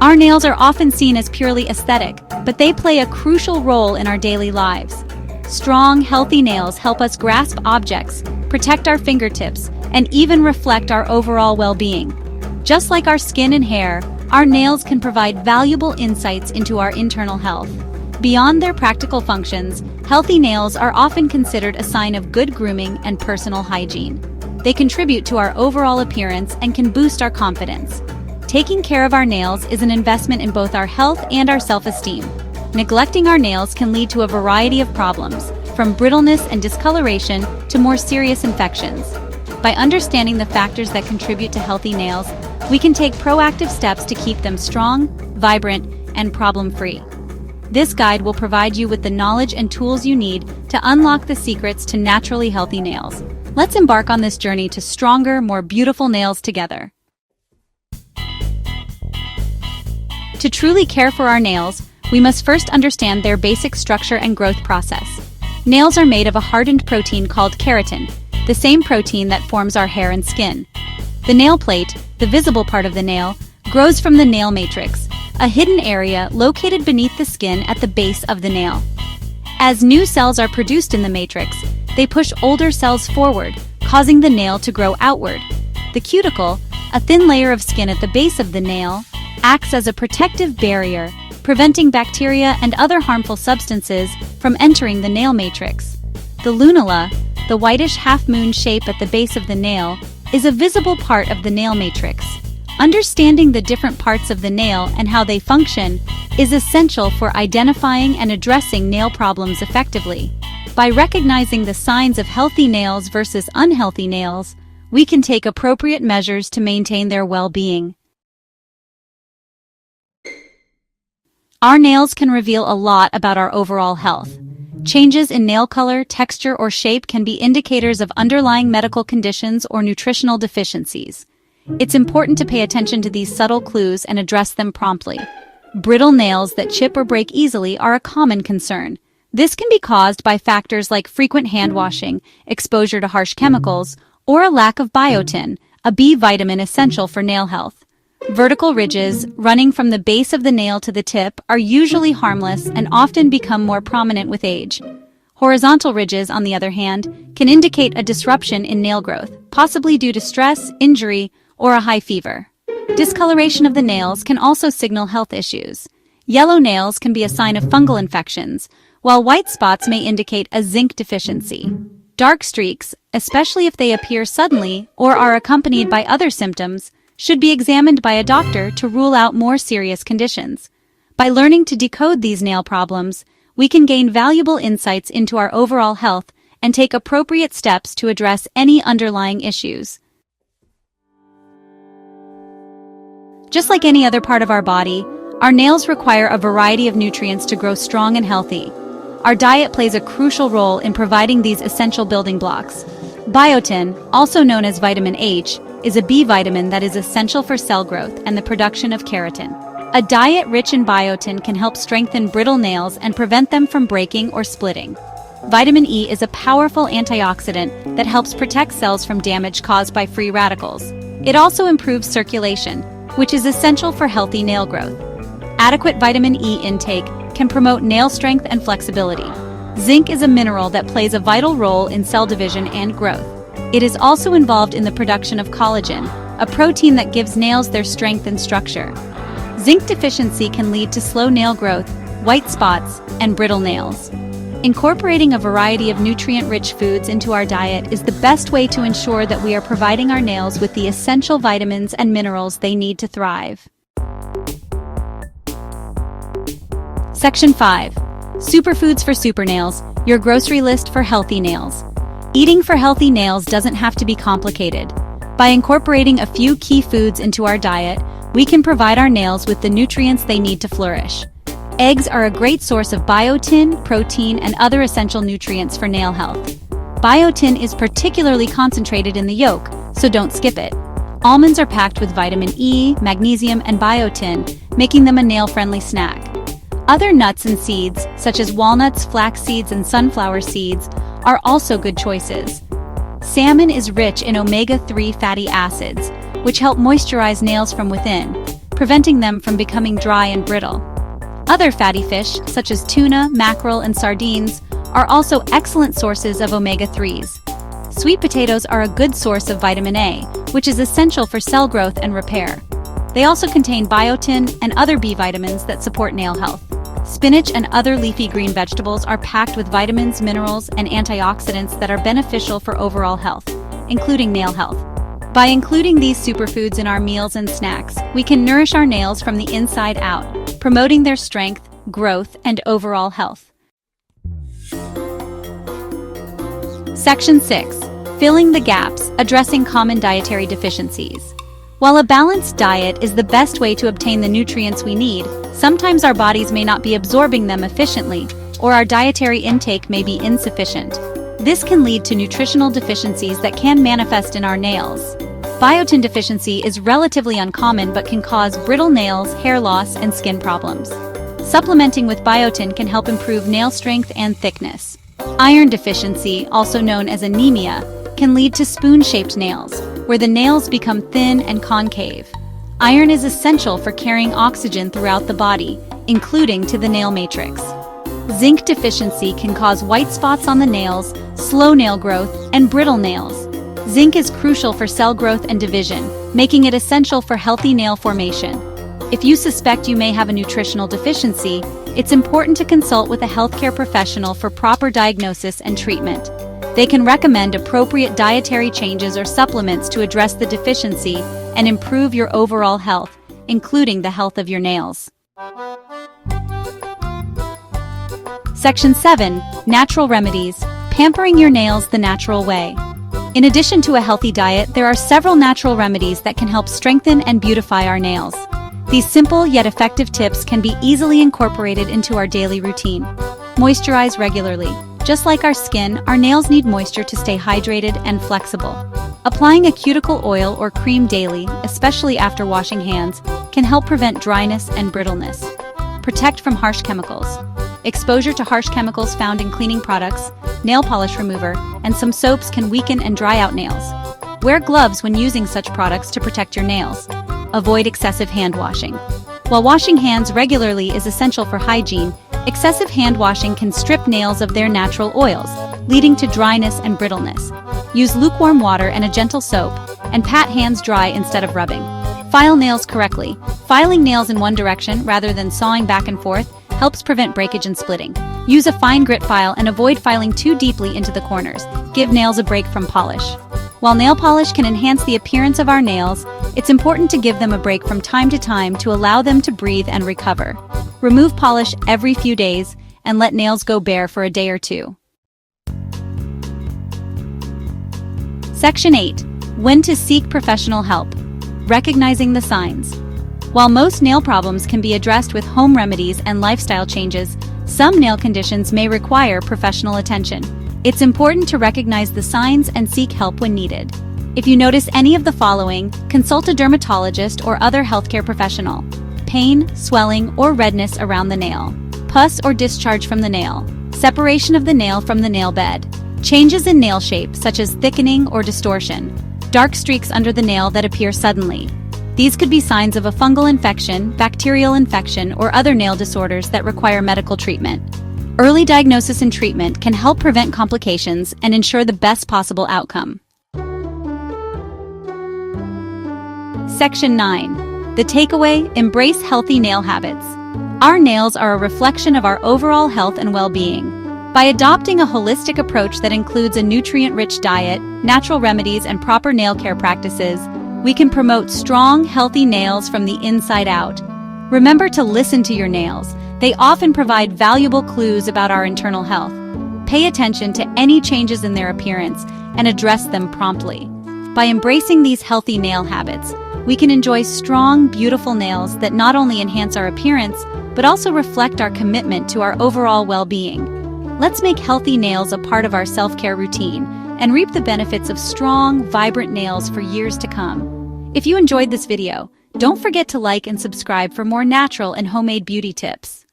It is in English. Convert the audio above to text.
Our nails are often seen as purely aesthetic, but they play a crucial role in our daily lives. Strong, healthy nails help us grasp objects, protect our fingertips, and even reflect our overall well-being. Just like our skin and hair, our nails can provide valuable insights into our internal health. Beyond their practical functions, healthy nails are often considered a sign of good grooming and personal hygiene. They contribute to our overall appearance and can boost our confidence. Taking care of our nails is an investment in both our health and our self-esteem. Neglecting our nails can lead to a variety of problems, from brittleness and discoloration to more serious infections. By understanding the factors that contribute to healthy nails, we can take proactive steps to keep them strong, vibrant, and problem-free. This guide will provide you with the knowledge and tools you need to unlock the secrets to naturally healthy nails. Let's embark on this journey to stronger, more beautiful nails together. To truly care for our nails, we must first understand their basic structure and growth process. Nails are made of a hardened protein called keratin, the same protein that forms our hair and skin. The nail plate, the visible part of the nail, grows from the nail matrix, a hidden area located beneath the skin at the base of the nail. As new cells are produced in the matrix, they push older cells forward, causing the nail to grow outward. The cuticle, a thin layer of skin at the base of the nail, acts as a protective barrier, preventing bacteria and other harmful substances from entering the nail matrix. The lunula, the whitish half-moon shape at the base of the nail, is a visible part of the nail matrix. Understanding the different parts of the nail and how they function is essential for identifying and addressing nail problems effectively. By recognizing the signs of healthy nails versus unhealthy nails, we can take appropriate measures to maintain their well-being. Our nails can reveal a lot about our overall health. Changes in nail color, texture, or shape can be indicators of underlying medical conditions or nutritional deficiencies. It's important to pay attention to these subtle clues and address them promptly. Brittle nails that chip or break easily are a common concern. This can be caused by factors like frequent hand washing, exposure to harsh chemicals, or a lack of biotin, a B vitamin essential for nail health. Vertical ridges, running from the base of the nail to the tip, are usually harmless and often become more prominent with age. Horizontal ridges, on the other hand, can indicate a disruption in nail growth, possibly due to stress, injury, or a high fever. Discoloration of the nails can also signal health issues. Yellow nails can be a sign of fungal infections, while white spots may indicate a zinc deficiency. Dark streaks, especially if they appear suddenly or are accompanied by other symptoms, should be examined by a doctor to rule out more serious conditions. By learning to decode these nail problems, we can gain valuable insights into our overall health and take appropriate steps to address any underlying issues. Just like any other part of our body, our nails require a variety of nutrients to grow strong and healthy. Our diet plays a crucial role in providing these essential building blocks. Biotin, also known as vitamin H, is a B vitamin that is essential for cell growth and the production of keratin. A diet rich in biotin can help strengthen brittle nails and prevent them from breaking or splitting. Vitamin E is a powerful antioxidant that helps protect cells from damage caused by free radicals. It also improves circulation, which is essential for healthy nail growth. Adequate vitamin E intake can promote nail strength and flexibility. Zinc is a mineral that plays a vital role in cell division and growth. It is also involved in the production of collagen, a protein that gives nails their strength and structure. Zinc deficiency can lead to slow nail growth, white spots, and brittle nails. Incorporating a variety of nutrient-rich foods into our diet is the best way to ensure that we are providing our nails with the essential vitamins and minerals they need to thrive. Section 5. Superfoods for super nails, your grocery list for healthy nails. Eating for healthy nails doesn't have to be complicated. By incorporating a few key foods into our diet, we can provide our nails with the nutrients they need to flourish. Eggs are a great source of biotin, protein, and other essential nutrients for nail health. Biotin is particularly concentrated in the yolk, so don't skip it. Almonds are packed with vitamin E, magnesium, and biotin, making them a nail-friendly snack. Other nuts and seeds, such as walnuts, flax seeds, and sunflower seeds, are also good choices. Salmon is rich in omega-3 fatty acids, which help moisturize nails from within. preventing them from becoming dry and brittle. Other fatty fish, such as tuna, mackerel, and sardines, are also excellent sources of omega-3s. Sweet potatoes are a good source of vitamin A, which is essential for cell growth and repair. They also contain biotin and other B vitamins that support nail health. Spinach and other leafy green vegetables are packed with vitamins, minerals, and antioxidants that are beneficial for overall health, including nail health. By including these superfoods in our meals and snacks, we can nourish our nails from the inside out, promoting their strength, growth, and overall health. Section 6. Filling the gaps, addressing common dietary deficiencies. While a balanced diet is the best way to obtain the nutrients we need, sometimes our bodies may not be absorbing them efficiently, or our dietary intake may be insufficient. This can lead to nutritional deficiencies that can manifest in our nails. Biotin deficiency is relatively uncommon but can cause brittle nails, hair loss, and skin problems. Supplementing with biotin can help improve nail strength and thickness. Iron deficiency, also known as anemia, can lead to spoon-shaped nails, where the nails become thin and concave. Iron is essential for carrying oxygen throughout the body, including to the nail matrix. Zinc deficiency can cause white spots on the nails, slow nail growth, and brittle nails. Zinc is crucial for cell growth and division, making it essential for healthy nail formation. If you suspect you may have a nutritional deficiency, it's important to consult with a healthcare professional for proper diagnosis and treatment. They can recommend appropriate dietary changes or supplements to address the deficiency and improve your overall health, including the health of your nails. Section 7. Natural remedies. Pampering your nails the natural way. In addition to a healthy diet, there are several natural remedies that can help strengthen and beautify our nails. These simple yet effective tips can be easily incorporated into our daily routine. Moisturize regularly. Just like our skin, our nails need moisture to stay hydrated and flexible. Applying a cuticle oil or cream daily, especially after washing hands, can help prevent dryness and brittleness. Protect from harsh chemicals. Exposure to harsh chemicals found in cleaning products, nail polish remover, and some soaps can weaken and dry out nails. Wear gloves when using such products to protect your nails. Avoid excessive hand washing. While washing hands regularly is essential for hygiene, excessive hand washing can strip nails of their natural oils, leading to dryness and brittleness. Use lukewarm water and a gentle soap, and pat hands dry instead of rubbing. File nails correctly. Filing nails in one direction rather than sawing back and forth helps prevent breakage and splitting. Use a fine grit file and avoid filing too deeply into the corners. Give nails a break from polish. While nail polish can enhance the appearance of our nails, it's important to give them a break from time to time to allow them to breathe and recover. Remove polish every few days and let nails go bare for a day or two. Section 8. When to seek professional help. Recognizing the signs. While most nail problems can be addressed with home remedies and lifestyle changes, some nail conditions may require professional attention. It's important to recognize the signs and seek help when needed. If you notice any of the following, consult a dermatologist or other healthcare professional. Pain, swelling, or redness around the nail. Pus or discharge from the nail. Separation of the nail from the nail bed. Changes in nail shape, such as thickening or distortion. Dark streaks under the nail that appear suddenly. These could be signs of a fungal infection, bacterial infection, or other nail disorders that require medical treatment. Early diagnosis and treatment can help prevent complications and ensure the best possible outcome. Section 9. The takeaway: embrace healthy nail habits. Our nails are a reflection of our overall health and well-being. By adopting a holistic approach that includes a nutrient-rich diet, natural remedies, and proper nail care practices, we can promote strong, healthy nails from the inside out. Remember to listen to your nails. They often provide valuable clues about our internal health. Pay attention to any changes in their appearance and address them promptly. By embracing these healthy nail habits, we can enjoy strong, beautiful nails that not only enhance our appearance, but also reflect our commitment to our overall well-being. Let's make healthy nails a part of our self-care routine and reap the benefits of strong, vibrant nails for years to come. If you enjoyed this video, don't forget to like and subscribe for more natural and homemade beauty tips.